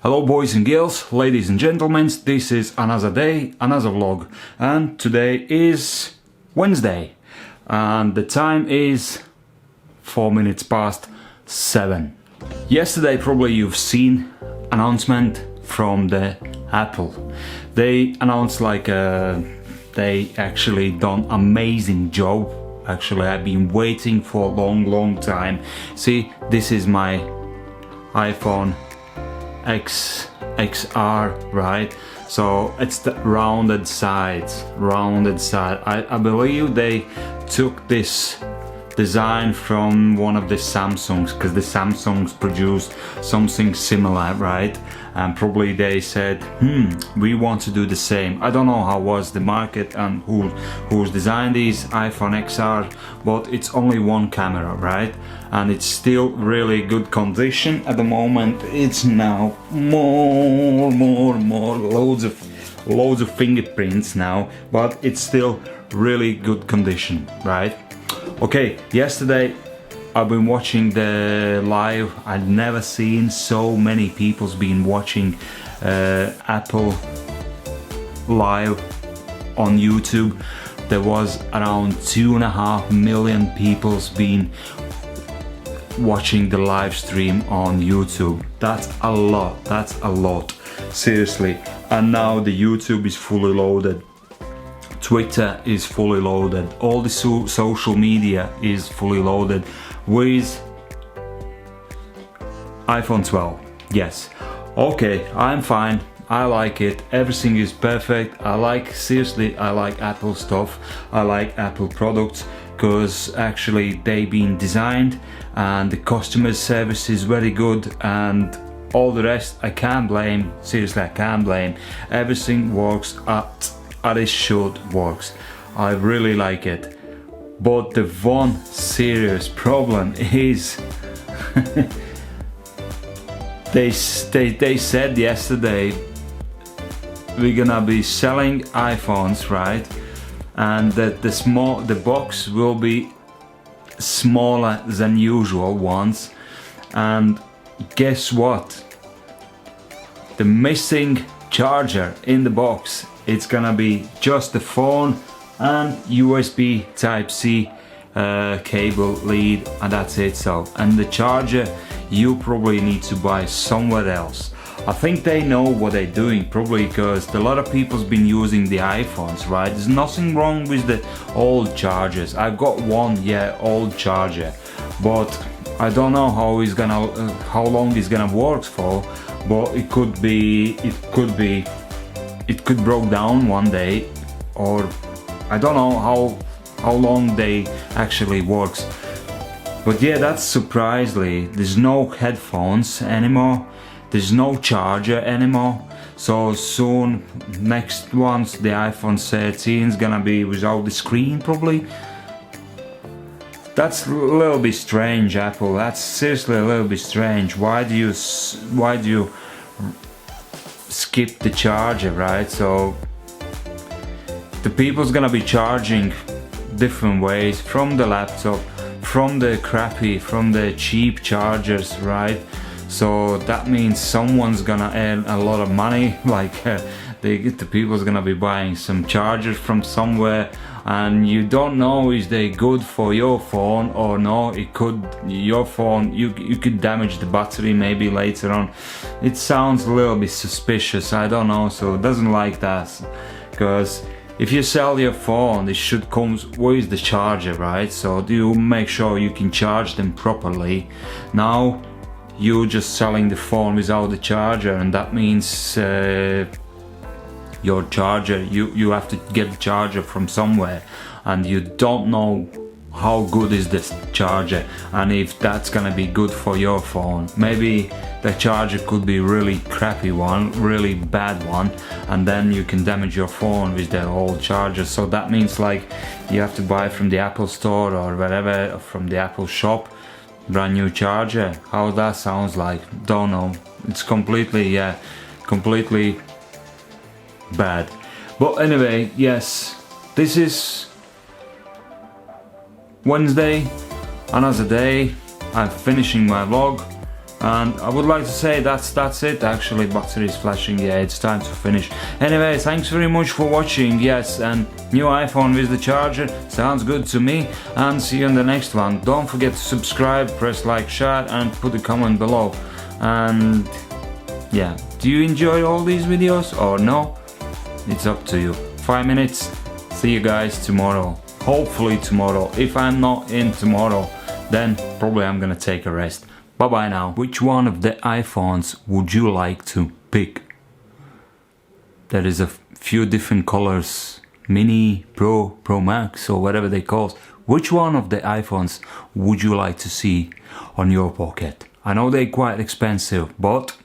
Hello boys and girls, ladies and gentlemen, this is another day, another vlog, and today is Wednesday and the time is 4 minutes past 7. Yesterday probably you've seen announcement from the Apple. They announced they actually done amazing job. Actually I've been waiting for a long time. See, this is my iPhone XR, right? So it's the rounded sides. I believe they took this design from one of the Samsungs, because the Samsungs produced something similar, right? And probably they said, we want to do the same. I don't know how was the market and who's designed these iPhone XR, but it's only one camera, right? And it's still really good condition at the moment. It's now more loads of fingerprints now, but it's still really good condition, right? Okay, yesterday I've been watching the live. I'd never seen so many people's been watching Apple live on YouTube. There was around 2.5 million people's been watching the live stream on YouTube. That's a lot, seriously. And now the YouTube is fully loaded. Twitter is fully loaded, all the social media is fully loaded with iPhone 12. Yes, okay, I'm fine, I like it, everything is perfect. Seriously, I like Apple stuff, I like Apple products, because actually they've been designed and the customer service is very good, and all the rest I can't blame. Seriously, I can't blame. Everything works at it should works. I really like it, but the one serious problem is they said yesterday we're gonna be selling iPhones, right? And that the box will be smaller than usual ones, and guess what? The missing charger in the box, it's gonna be just the phone and USB Type-C cable lead, and that's it. So, and the charger you probably need to buy somewhere else. I think they know what they're doing, probably because a lot of people's been using the iPhones, right? There's nothing wrong with the old chargers. I've got one, yeah, old charger, but I don't know how long it's gonna work for. But it could broke down one day, or I don't know how long they actually works. But yeah, that's surprisingly, there's no headphones anymore, there's no charger anymore. So soon, next ones, the iPhone 13 is gonna be without the screen probably. That's a little bit strange, Apple. That's seriously a little bit strange. Why do you skip the charger, right? So the people's gonna be charging different ways, from the laptop, from the cheap chargers, right? So that means someone's gonna earn a lot of money, like the people's gonna be buying some chargers from somewhere, and you don't know is they good for your phone or no. It could, your phone, you could damage the battery maybe later on. It sounds a little bit suspicious, I don't know, so it doesn't like that, because if you sell your phone, it should come with the charger, right? So do you make sure you can charge them properly. Now you're just selling the phone without the charger, and that means your charger, you have to get the charger from somewhere, and you don't know how good is this charger and if that's gonna be good for your phone. Maybe the charger could be really crappy one, really bad one, and then you can damage your phone with the old charger. So that means like you have to buy from the Apple store or wherever, from the Apple shop, brand new charger. How that sounds like, don't know. It's completely bad. But anyway, yes, this is Wednesday, another day. I'm finishing my vlog, And I would like to say that's it actually. Battery is flashing, yeah, it's time to finish. Anyway, thanks very much for watching. Yes, and new iPhone with the charger sounds good to me, and see you in the next one. Don't forget to subscribe, press like, share, and put a comment below. And yeah, do you enjoy all these videos or no? It's up to you. 5 minutes. See you guys tomorrow. Hopefully tomorrow. If I'm not in tomorrow, then probably I'm gonna take a rest. Bye bye now. Which one of the iPhones would you like to pick? There is a few different colors. Mini, Pro, Pro Max, or whatever they call it. Which one of the iPhones would you like to see on your pocket? I know they're quite expensive, but